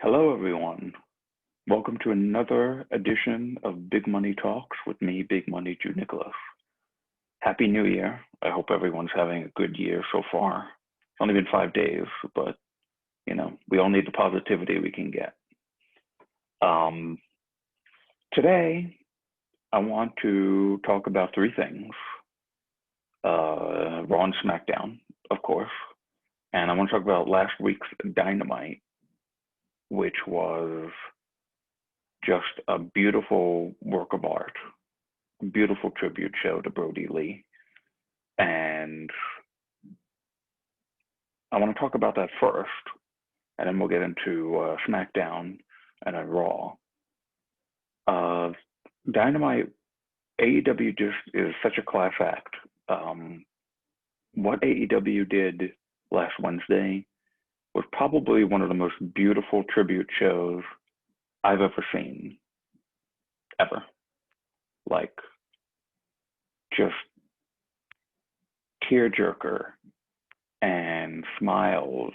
Hello, everyone. Welcome to another edition of Big Money Talks with me, Big Money Jew Nicholas. Happy New Year. I hope everyone's having a good year so far. It's only been 5 days, but we all need the positivity we can get. Today, I want to talk about three things. Raw and SmackDown, of course. And I want to talk about last week's Dynamite, which was just a beautiful work of art, a beautiful tribute show to Brodie Lee. And I want to talk about that first, and then we'll get into SmackDown and then Raw. Dynamite, AEW just is such a class act. What AEW did last Wednesday was probably one of the most beautiful tribute shows I've ever seen, ever. Like, just tearjerker and smiles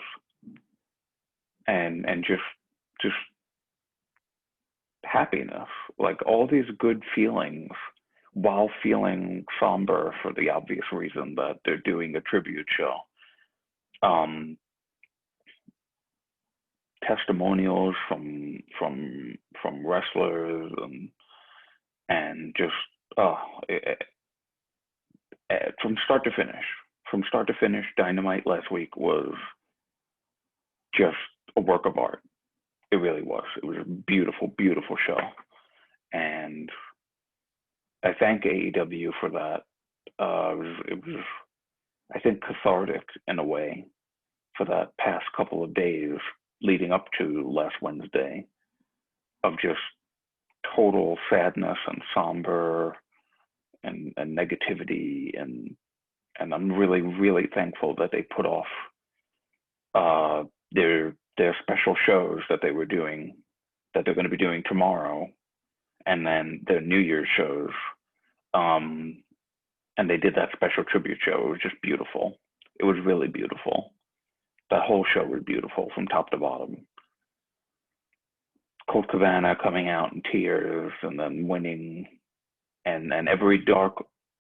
and just happiness, like all these good feelings while feeling somber for the obvious reason that they're doing a tribute show. Testimonials from wrestlers and just from start to finish, Dynamite last week was just a work of art. It really was. It was a beautiful, beautiful show, and I thank AEW for that. It was, I think, cathartic in a way for that past couple of days leading up to last Wednesday of just total sadness and somber and negativity, and I'm really, really thankful that they put off their special shows that they were doing, that they're going to be doing tomorrow, and then their New Year's shows. And they did that special tribute show. It was just beautiful. It was really beautiful. That whole show was beautiful from top to bottom. Colt Cabana coming out in tears and then winning, and every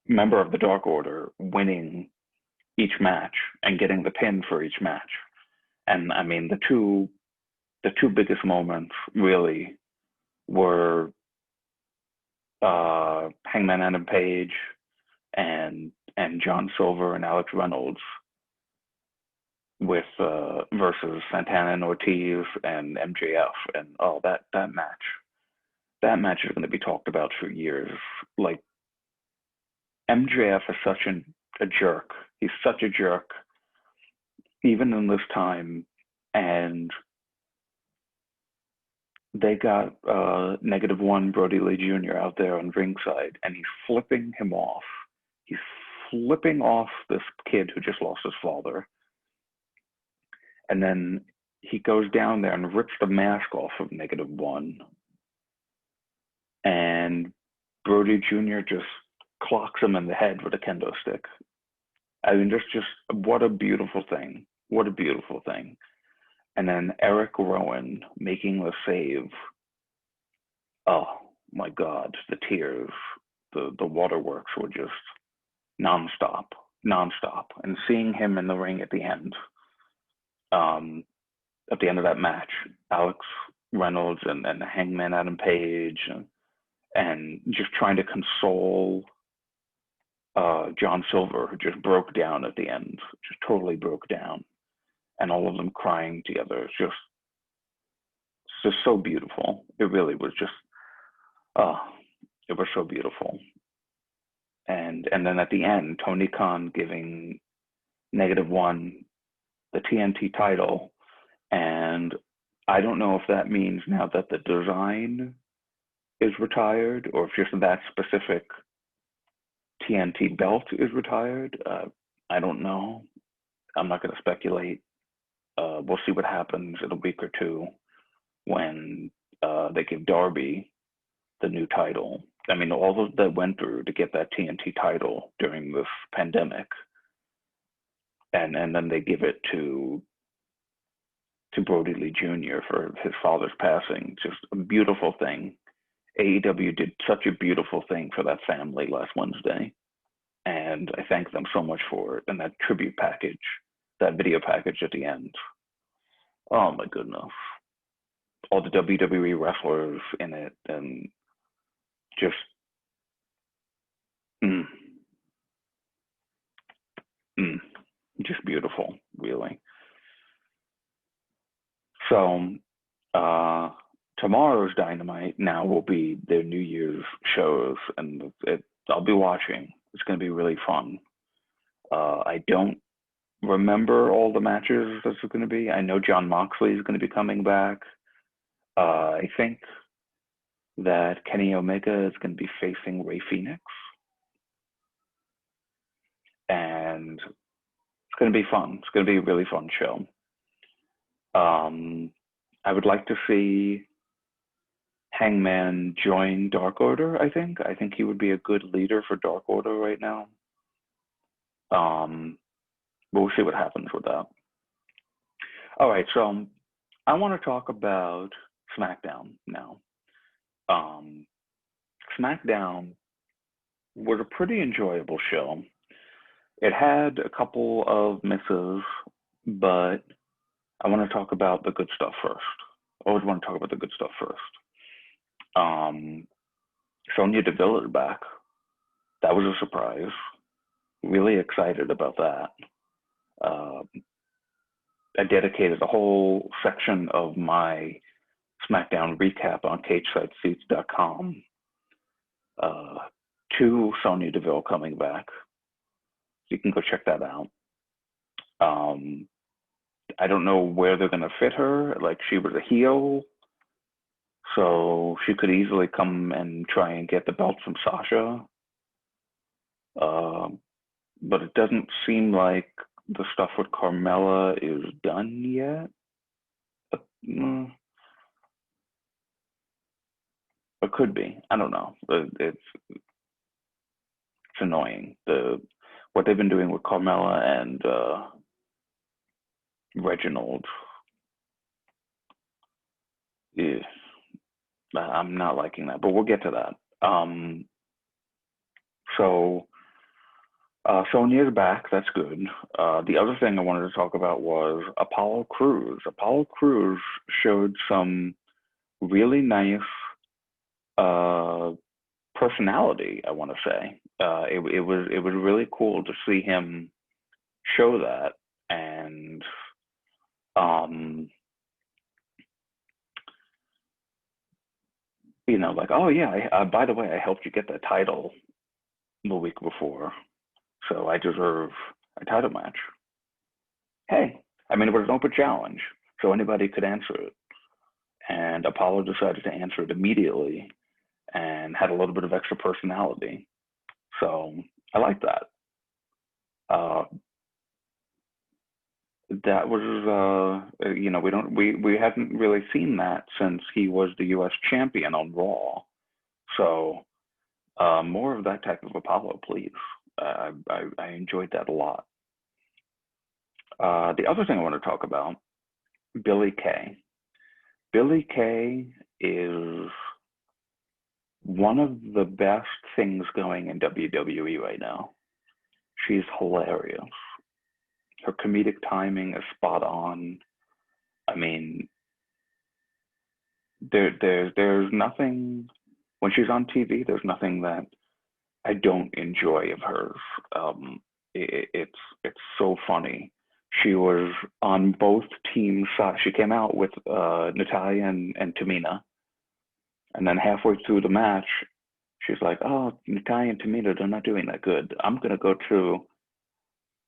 member of the Dark Order winning each match and getting the pin for each match. And I mean, the two biggest moments really were Hangman Adam Page and John Silver and Alex Reynolds with versus Santana and Ortiz and MJF, and that match is going to be talked about for years. Like, MJF is such a jerk. He's such a jerk, even in this time, and they got -1 Brodie Lee Jr. out there on ringside, and he's flipping him off. He's flipping off this kid who just lost his father. And then he goes down there and rips the mask off of -1. And Brodie Jr. just clocks him in the head with a kendo stick. I mean, just what a beautiful thing. What a beautiful thing. And then Eric Rowan making the save. Oh my God, the tears, the waterworks were just nonstop. And seeing him in the ring at the end of that match, Alex Reynolds and Hangman Adam Page, and just trying to console John Silver, who just broke down at the end, just totally broke down, and all of them crying together. It's just so beautiful. It really was just, it was so beautiful. And then at the end, Tony Khan giving -1 the TNT title, and I don't know if that means now that the design is retired or if just that specific TNT belt is retired. I don't know. I'm not going to speculate. We'll see what happens in a week or two when they give Darby the new title. I mean, all of that went through to get that TNT title during this pandemic. And then they give it to to Brody Lee Jr. for his father's passing. Just a beautiful thing. AEW did such a beautiful thing for that family last Wednesday, and I thank them so much for it. And that tribute package, that video package at the end, oh my goodness. All the WWE wrestlers in it, and just, mm, mm, just beautiful, really. So, tomorrow's Dynamite now will be their New Year's shows, and I'll be watching. It's going to be really fun. I don't remember all the matches that's going to be. I know John Moxley is going to be coming back. I think that Kenny Omega is going to be facing Rey Fenix, and it's going to be fun. It's going to be a really fun show. I would like to see Hangman join Dark Order. I think he would be a good leader for Dark Order right now. But we'll see what happens with that. All right, so I want to talk about SmackDown now. SmackDown was a pretty enjoyable show. It had a couple of misses, but I want to talk about the good stuff first. I always want to talk about the good stuff first. Sonya Deville is back. That was a surprise. Really excited about that. I dedicated a whole section of my SmackDown recap on CageSideSeats.com to Sonya Deville coming back. You can go check that out. I don't know where they're going to fit her. Like, she was a heel, so she could easily come and try and get the belt from Sasha. But it doesn't seem like the stuff with Carmella is done yet. It could be. I don't know. It's annoying. What they've been doing with Carmella and Reginald. Yeah, I'm not liking that, but we'll get to that. So Sonya's back. That's good. The other thing I wanted to talk about was Apollo Crews. Apollo Crews showed some really nice personality, I want to say. It was really cool to see him show that, and like, oh yeah, by the way, I helped you get that title the week before, so I deserve a title match. Hey, I mean, it was an open challenge, so anybody could answer it, and Apollo decided to answer it immediately and had a little bit of extra personality. So I like that. That was, we hadn't really seen that since he was the U.S. champion on Raw. So more of that type of Apollo, please. I enjoyed that a lot. The other thing I want to talk about, Billie Kay. Billie Kay is one of the best things going in WWE right now. She's hilarious. Her comedic timing is spot on. I mean, there's nothing, when she's on TV, there's nothing that I don't enjoy of hers. It's so funny. She was on both teams. She came out with Natalya and Tamina, and then halfway through the match, she's like, "Oh, Natalya and Tamina, they're not doing that good. I'm gonna go to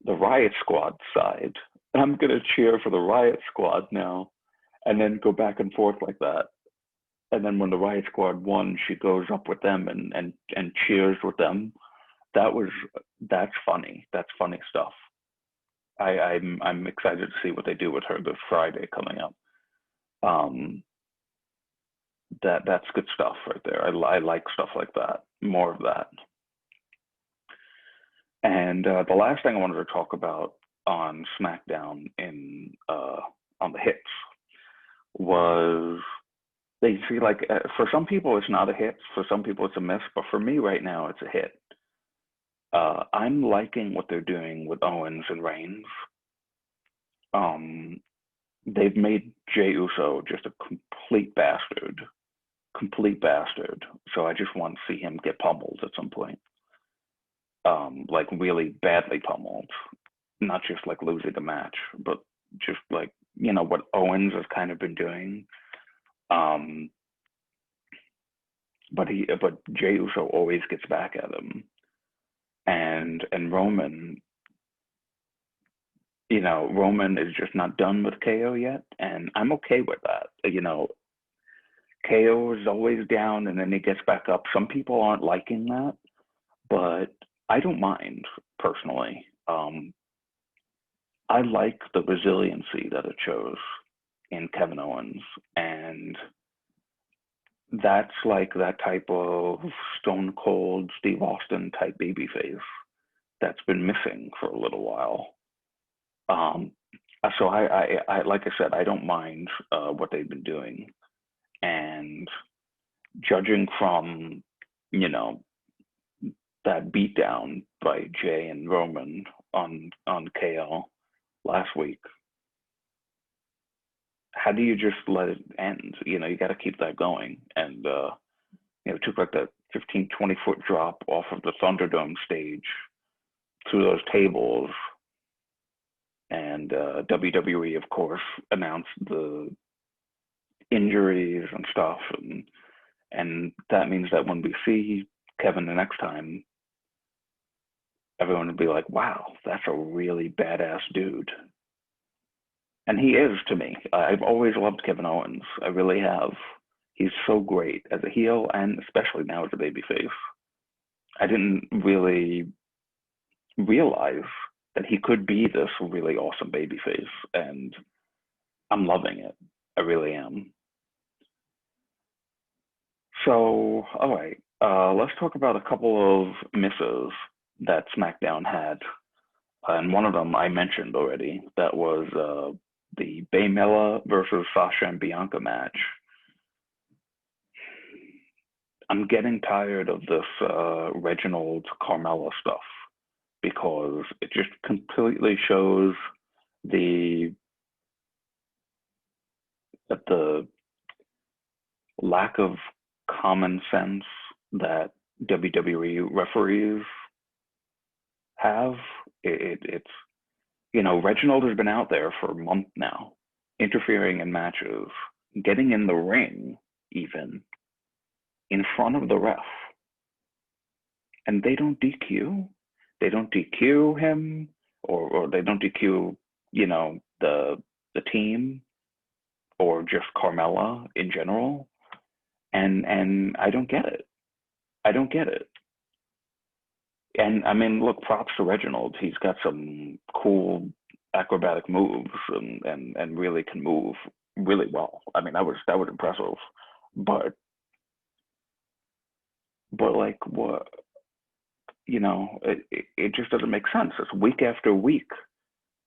the Riot Squad side. I'm gonna cheer for the Riot Squad now," and then go back and forth like that. And then when the Riot Squad won, she goes up with them and cheers with them. That's funny. That's funny stuff. I'm excited to see what they do with her this Friday coming up. That's good stuff right there. I like stuff like that. More of that. And the last thing I wanted to talk about on SmackDown on the hits was they see like for some people it's not a hit, for some people it's a miss, but for me right now it's a hit. I'm liking what they're doing with Owens and Reigns. Um, they've made Jey Uso just a complete bastard. So I just want to see him get pummeled at some point, like really badly pummeled, not just like losing a match, but just like what Owens has kind of been doing. Um, but Jey Uso always gets back at him, and Roman, Roman is just not done with KO yet, and I'm okay with that. KO is always down and then he gets back up. Some people aren't liking that, but I don't mind personally. I like the resiliency that it shows in Kevin Owens, and that's like that type of stone cold Steve Austin type babyface that's been missing for a little while. Um, so I like I said, I don't mind what they've been doing, and judging from you know that beatdown by Jay and Roman on KL last week, how do you just let it end? You got to keep that going, and it took like that 15, 20-foot drop off of the Thunderdome stage through those tables, and WWE, of course, announced the injuries and stuff, and that means that when we see Kevin the next time, everyone would be like, "Wow, that's a really badass dude," and he is to me. I've always loved Kevin Owens. I really have. He's so great as a heel, and especially now as a babyface. I didn't really realize that he could be this really awesome babyface, and I'm loving it. I really am. So, all right, let's talk about a couple of misses that SmackDown had, and one of them I mentioned already. That was the Baymella versus Sasha and Bianca match. I'm getting tired of this Reginald Carmella stuff because it just completely shows the the lack of common sense that WWE referees have. It's Reginald has been out there for a month now, interfering in matches, getting in the ring even in front of the ref, and they don't DQ. They don't DQ him, or they don't DQ, the team, or just Carmella in general. And I don't get it. I don't get it. And I mean, look, props to Reginald. He's got some cool acrobatic moves, and really can move really well. I mean, that was impressive. But like what, it just doesn't make sense. It's week after week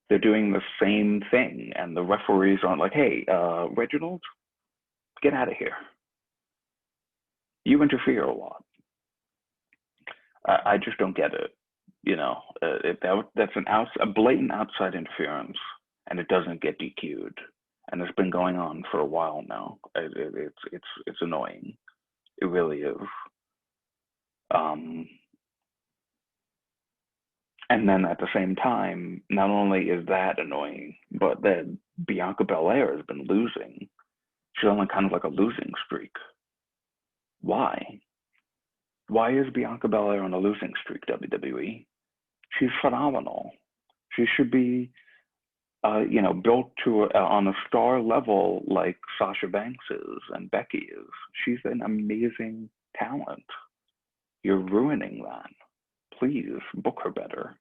they're doing the same thing, and the referees aren't like, "Hey, Reginald, get out of here. You interfere a lot." I just don't get it. That's a blatant outside interference, and it doesn't get DQ'd, and it's been going on for a while now. It's annoying. It really is. Um, and then at the same time, not only is that annoying, but then Bianca Belair has been losing. She's on kind of like a losing streak. Why? Why is Bianca Belair on a losing streak, WWE? She's phenomenal. She should be, built on a star level like Sasha Banks is and Becky is. She's an amazing talent. You're ruining that. Please book her better.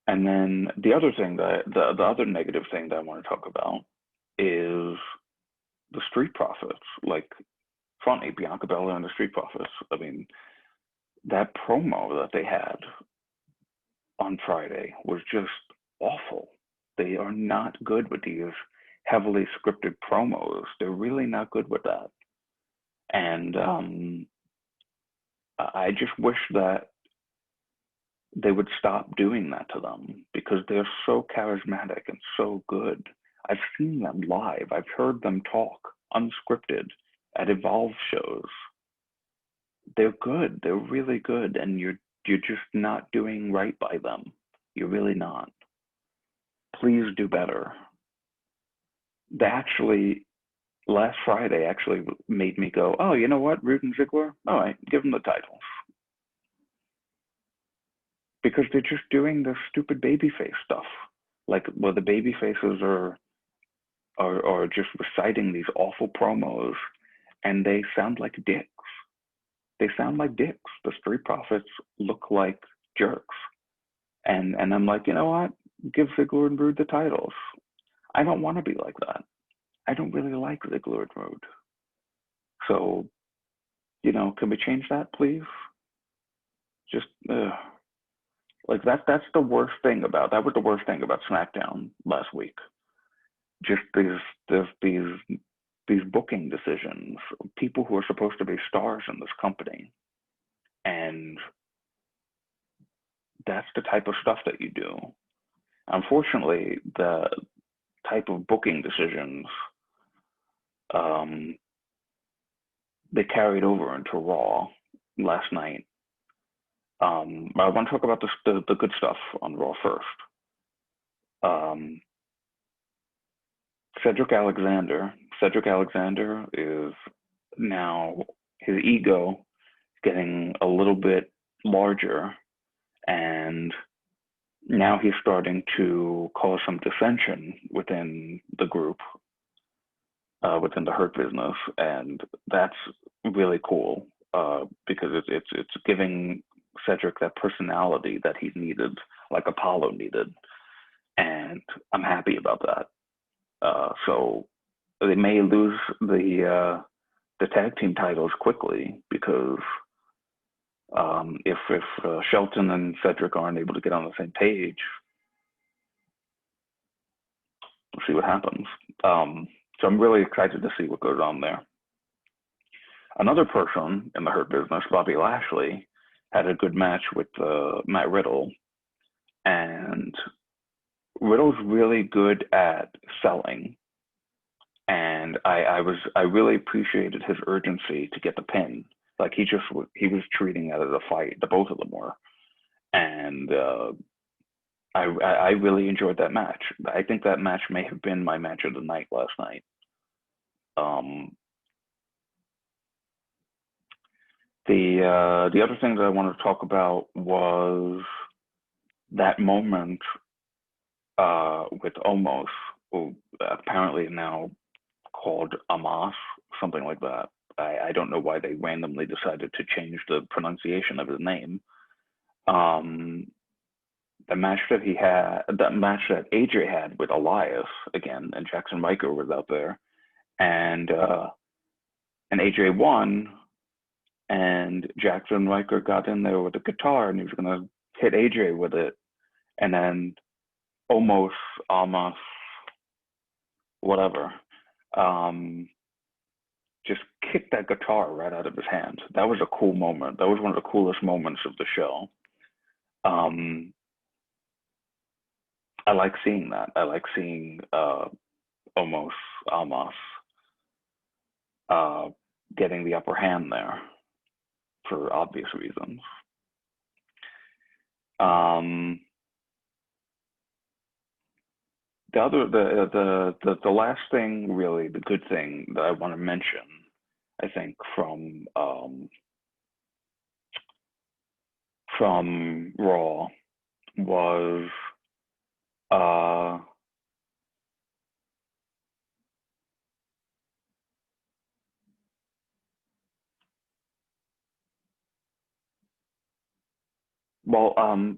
And then the other thing the other negative thing that I want to talk about is the Street Profits. Like, funny, Bianca Belair and the Street Profits. I mean, that promo that they had on Friday was just awful. They are not good with these heavily scripted promos. They're really not good with that. And I just wish that they would stop doing that to them because they're so charismatic and so good. I've seen them live. I've heard them talk unscripted at Evolve shows. They're good. They're really good, and you're just not doing right by them. You're really not. Please do better. They actually last Friday actually made me go, oh, you know what, Roode and Ziggler? All right, give them the titles. Because they're just doing the stupid babyface stuff. Like, well, the baby faces are just reciting these awful promos, and they sound like dicks. They sound like dicks. The Street Profits look like jerks. And I'm like, you know what? Give Ziggler and Roode the titles. I don't want to be like that. I don't really like Ziggler and Roode. So, can we change that, please? Just, like that's the worst thing that was the worst thing about SmackDown last week. Just these booking decisions, people who are supposed to be stars in this company, and that's the type of stuff that you do. Unfortunately, the type of booking decisions they carried over into Raw last night. I want to talk about the good stuff on Raw first. Cedric Alexander is now, his ego getting a little bit larger, and now he's starting to cause some dissension within the group, within the Hurt Business, and that's really cool because it's giving Cedric that personality that he needed, like Apollo needed, and I'm happy about that. So they may lose the tag team titles quickly because if Shelton and Cedric aren't able to get on the same page, we'll see what happens. So I'm really excited to see what goes on there. Another person in the Hurt Business, Bobby Lashley, had a good match with Matt Riddle, and Riddle's really good at selling, and I really appreciated his urgency to get the pin. Like he was treating it as a fight. The both of them were, and I really enjoyed that match. I think that match may have been my match of the night last night. The other thing that I wanted to talk about was that moment with Omos, who apparently now called Amos, something like that. I don't know why they randomly decided to change the pronunciation of his name. The match that AJ had with Elias again, and Jackson Riker was out there, and AJ won, and Jackson Riker got in there with a guitar, and he was gonna hit AJ with it, and then Amos, whatever, just kicked that guitar right out of his hand. That was a cool moment. That was one of the coolest moments of the show. I like seeing that. I like seeing Amos getting the upper hand there for obvious reasons. The last thing, really, the good thing that I want to mention, I think, from Raw was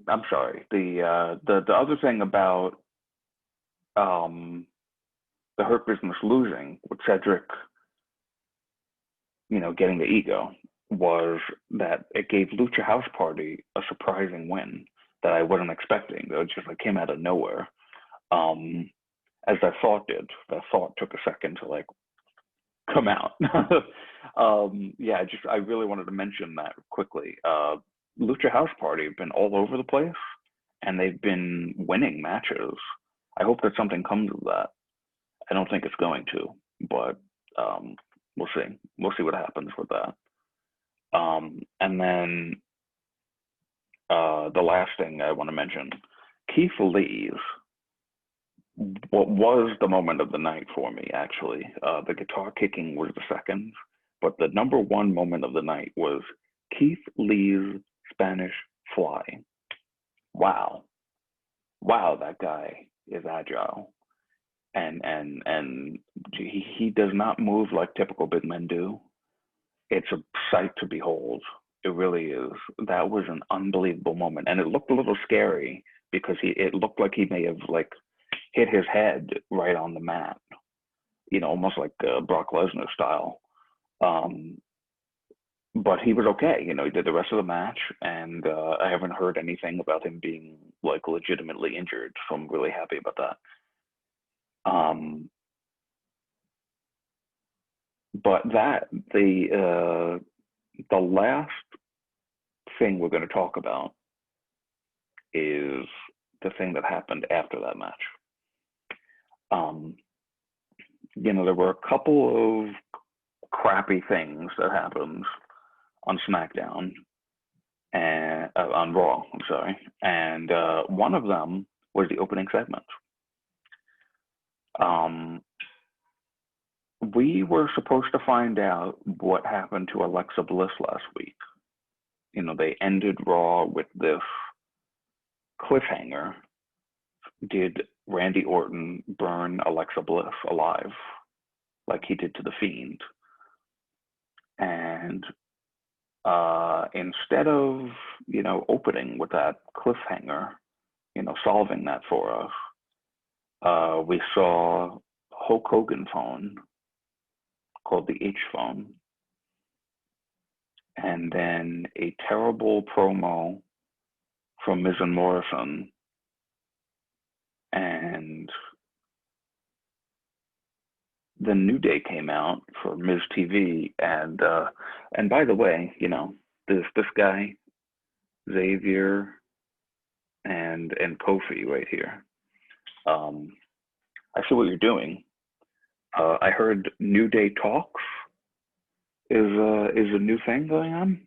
I'm sorry. The other thing about the Hurt Business losing with Cedric, getting the ego, was that it gave Lucha House Party a surprising win that I wasn't expecting. It just came out of nowhere. as that thought did. That thought took a second to like come out. Yeah, I really wanted to mention that quickly. Lucha House Party have been all over the place, and they've been winning matches. I hope that something comes of that. I don't think it's going to, but we'll see. We'll see what happens with that. And then the last thing I want to mention, Keith Lee's, what was the moment of the night for me, actually. The guitar kicking was the second, but the number one moment of the night was Keith Lee's Spanish Fly. Wow. Wow, that guy is agile. And he does not move like typical big men do. It's a sight to behold. It really is. That was an unbelievable moment, and it looked a little scary because it looked like he may have like hit his head right on the mat, almost like Brock Lesnar style. But he was okay. He did the rest of the match, and I haven't heard anything about him being like legitimately injured, so I'm really happy about that. But the last thing we're going to talk about is the thing that happened after that match. There were a couple of crappy things that happened on SmackDown and on Raw, I'm sorry. And one of them was the opening segment. We were supposed to find out what happened to Alexa Bliss last week. They ended Raw with this cliffhanger. Did Randy Orton burn Alexa Bliss alive like he did to The Fiend? And instead of, opening with that cliffhanger, solving that for us, we saw Hulk Hogan phone called the H phone, and then a terrible promo from Miz and Morrison, and the New Day came out for Miz TV, and by the way, this guy Xavier and Kofi right here. I see what you're doing. I heard New Day Talks is a new thing going on.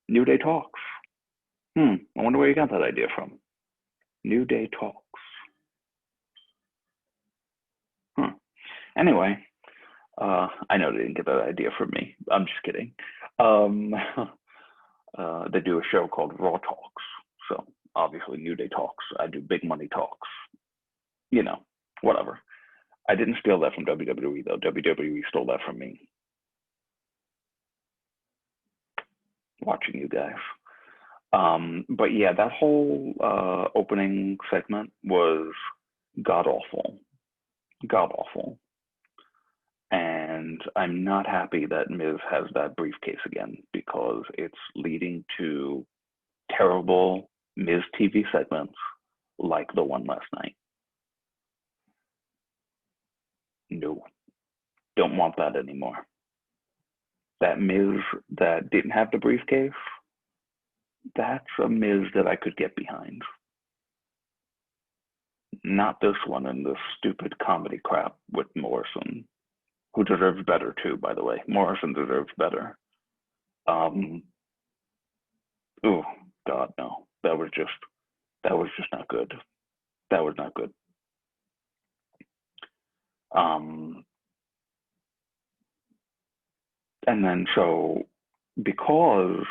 New Day Talks. I wonder where you got that idea from. New Day Talks. Anyway, I know they didn't get that idea from me. I'm just kidding. They do a show called Raw Talks. So obviously New Day Talks. I do Big Money Talks. Whatever. I didn't steal that from WWE though. WWE stole that from me. Watching you guys. But yeah, that whole opening segment was god awful. God awful. And I'm not happy that Miz has that briefcase again, because it's leading to terrible Miz TV segments like the one last night. No, don't want that anymore. That Miz that didn't have the briefcase, that's a Miz that I could get behind. Not this one and this stupid comedy crap with Morrison, who deserves better too, by the way. Morrison deserves better. Oh God, no. That was just not good. That was not good. And then so because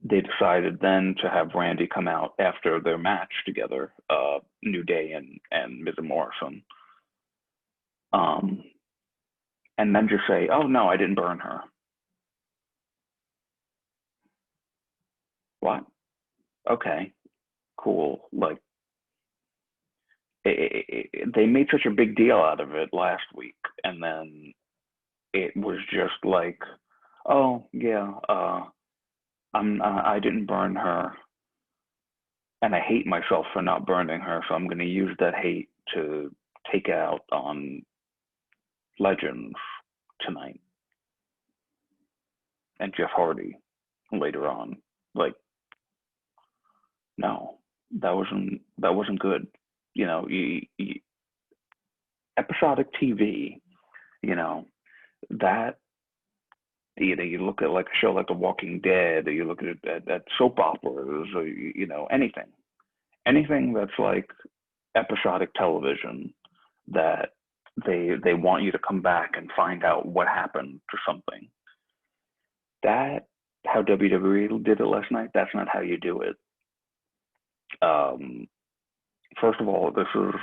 they decided then to have Randy come out after their match together, New Day and Miz and Morrison, and then just say, "Oh no, I didn't burn her." What? Okay, cool. Like they made such a big deal out of it last week, and then it was just like, "Oh yeah, I didn't burn her." and I hate myself for not burning her, so I'm going to use that hate to take out on Legends tonight and Jeff Hardy later on. Like, no, that wasn't good. You know, episodic TV. You know that. You look at like a show like The Walking Dead, or you look at soap operas, or anything that's like episodic television that they want you to come back and find out what happened to something. That how WWE did it last night. That's not how you do it. First of all, this is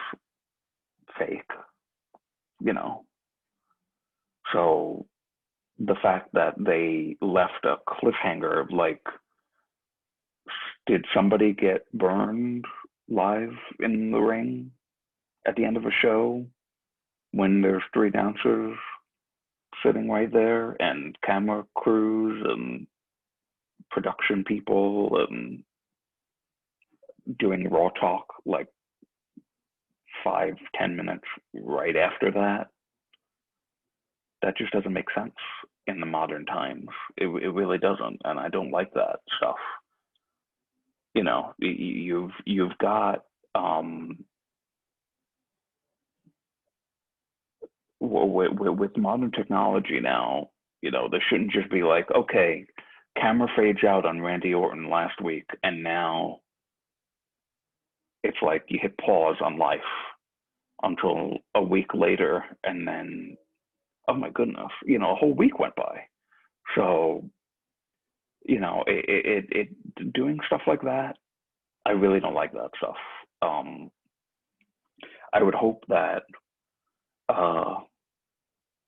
fake, you know. So the fact that they left a cliffhanger of like, did somebody get burned live in the ring at the end of a show when there's three announcers sitting right there and camera crews and production people and doing raw talk like 5-10 minutes right after that? That just doesn't make sense in the modern times. It really doesn't, and I don't like that stuff. You know, you've got with modern technology now. You know, there shouldn't just be like, okay, camera fades out on Randy Orton last week, and now it's like you hit pause on life until a week later, and then, oh my goodness, you know, a whole week went by. So, you know, it doing stuff like that, I really don't like that stuff. I would hope that I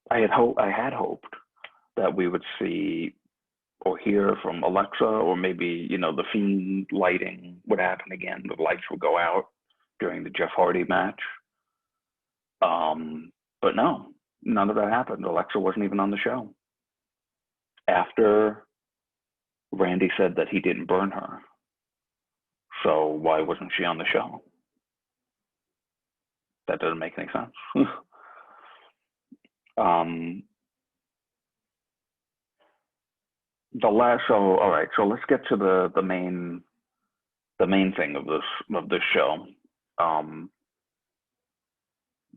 had hoped that we would see or hear from Alexa, or maybe, you know, the Fiend lighting would happen again. The lights would go out during the Jeff Hardy match. But no, none of that happened. Alexa wasn't even on the show after Randy said that he didn't burn her. So why wasn't she on the show? That doesn't make any sense. All right, so let's get to the main thing of this show.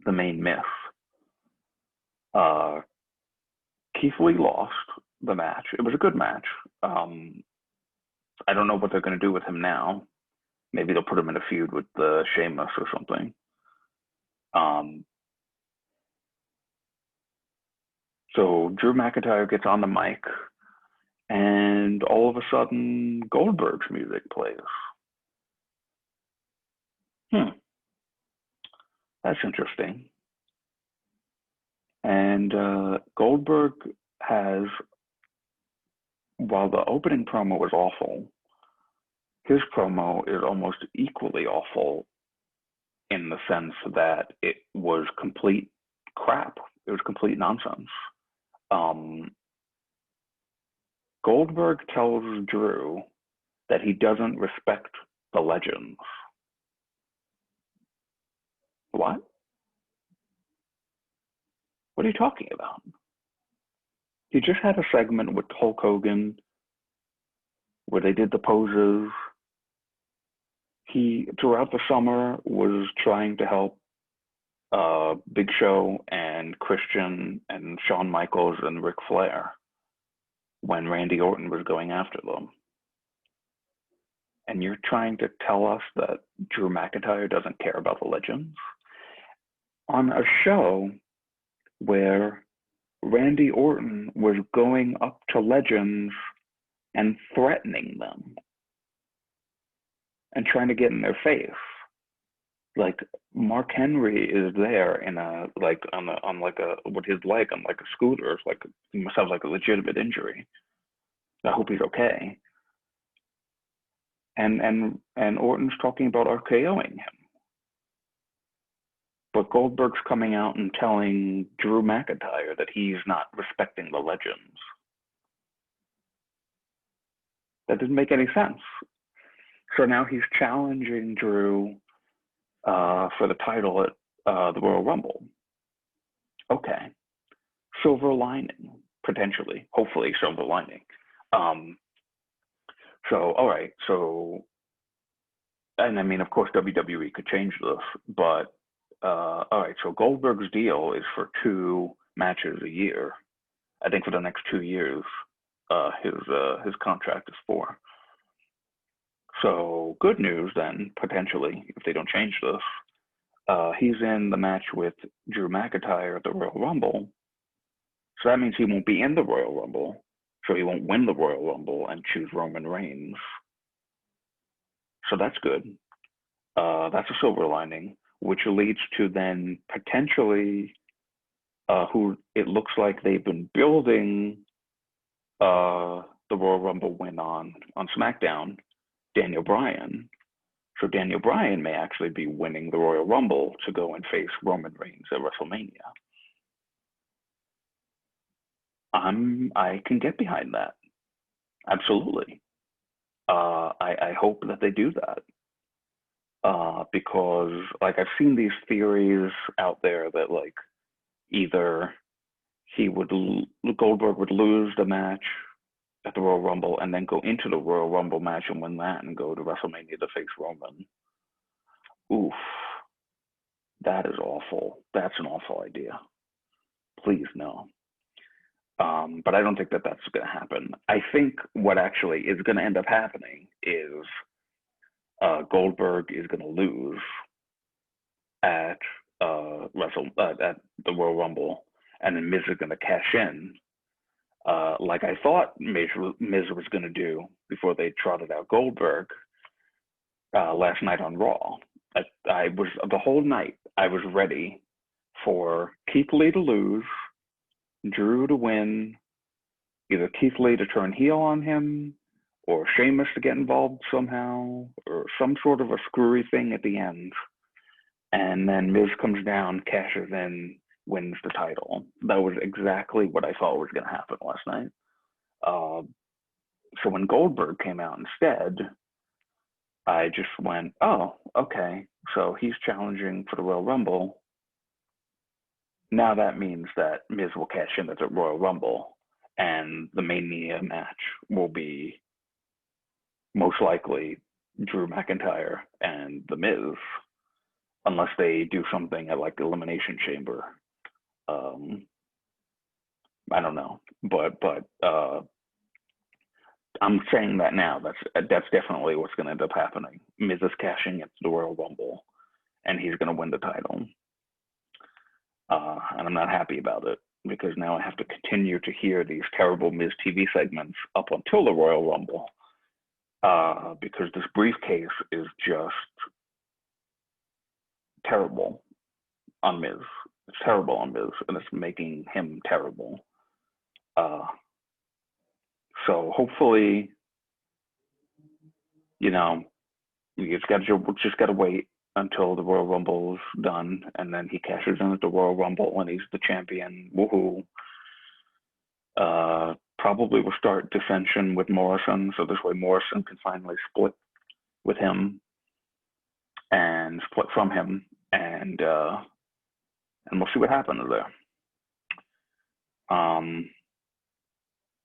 The main myth. Keith Lee lost the match. It was a good match. I don't know what they're going to do with him now. Maybe they'll put him in a feud with Sheamus or something. So Drew McIntyre gets on the mic, and all of a sudden, Goldberg's music plays. That's interesting. And Goldberg has, while the opening promo was awful, his promo is almost equally awful in the sense that it was complete crap. It was complete nonsense. Goldberg tells Drew that he doesn't respect the legends. What? What are you talking about? He just had a segment with Hulk Hogan where they did the poses. He, throughout the summer, was trying to help Big Show and Christian and Shawn Michaels and Ric Flair when Randy Orton was going after them. And you're trying to tell us that Drew McIntyre doesn't care about the legends? On a show where Randy Orton was going up to legends and threatening them and trying to get in their face. Like, Mark Henry is there in a, like, on like a, with his leg on like a scooter. It's like, he must have like a legitimate injury. I hope he's okay. And Orton's talking about RKOing him. But Goldberg's coming out and telling Drew McIntyre that he's not respecting the legends. That doesn't make any sense. So now he's challenging Drew for the title at the Royal Rumble. Okay. Silver lining, potentially, hopefully silver lining. So, all right. So, and I mean, of course, WWE could change this, but all right. So Goldberg's deal is for 2 matches a year. I think for the next 2 years, his contract is for. So good news then, potentially, if they don't change this. He's in the match with Drew McIntyre at the Royal Rumble. So that means he won't be in the Royal Rumble. So he won't win the Royal Rumble and choose Roman Reigns. So that's good. That's a silver lining, which leads to then potentially who it looks like they've been building the Royal Rumble win on SmackDown, Daniel Bryan. So Daniel Bryan may actually be winning the Royal Rumble to go and face Roman Reigns at WrestleMania. I can get behind that. Absolutely. I hope that they do that. Because like I've seen these theories out there that like either Goldberg would lose the match at the Royal Rumble and then go into the Royal Rumble match and win that and go to WrestleMania to face Roman. Oof, that is awful. That's an awful idea. Please no. But I don't think that that's going to happen. I think what actually is going to end up happening is Goldberg is going to lose at at the Royal Rumble, and then Miz is going to cash in, like I thought Miz was going to do before they trotted out Goldberg last night on Raw. I was the whole night I was ready for Keith Lee to lose, Drew to win, either Keith Lee to turn heel on him, or Sheamus to get involved somehow, or some sort of a screwy thing at the end. And then Miz comes down, cashes in, wins the title. That was exactly what I thought was going to happen last night. So when Goldberg came out instead, I just went, oh, okay. So he's challenging for the Royal Rumble. Now that means that Miz will cash in at the Royal Rumble, and the Mania match will be most likely Drew McIntyre and The Miz, unless they do something at like the Elimination Chamber. I don't know, but I'm saying that now. That's definitely what's going to end up happening. Miz is cashing into the Royal Rumble, and he's going to win the title. And I'm not happy about it because now I have to continue to hear these terrible Miz TV segments up until the Royal Rumble. Because this briefcase is just terrible on Miz. It's terrible on Miz, and it's making him terrible. So hopefully, you know, you just got to wait until the Royal Rumble's done, and then he cashes in at the Royal Rumble, and he's the champion. Woohoo! Probably will start dissension with Morrison, so this way Morrison can finally split with him and split from him, and we'll see what happens there.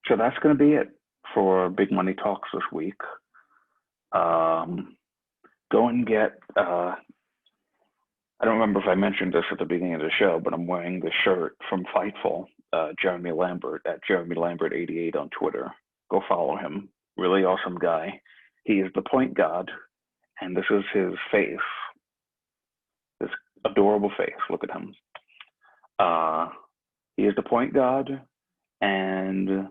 So that's going to be it for Big Money Talks this week. Go and get, I don't remember if I mentioned this at the beginning of the show, but I'm wearing the shirt from Fightful, Jeremy Lambert, at Jeremy Lambert88 on Twitter. Go follow him. Really awesome guy. He is the point guard, and this is his face. This adorable face. Look at him. He is the point guard, and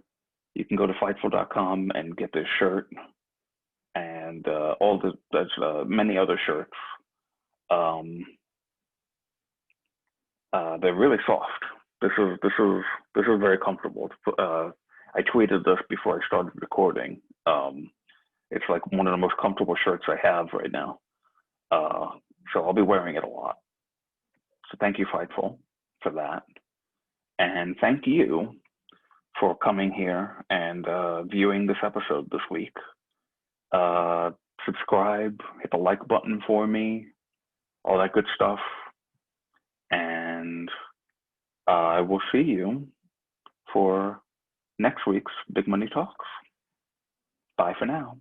you can go to Fightful.com and get this shirt and there's many other shirts. They're really soft. This is very comfortable. I tweeted this before I started recording. It's like one of the most comfortable shirts I have right now. So I'll be wearing it a lot. So thank you, Fightful, for that. And thank you for coming here and viewing this episode this week. subscribe, hit the like button for me, all that good stuff. And I will see you for next week's Big Money Talks. Bye for now.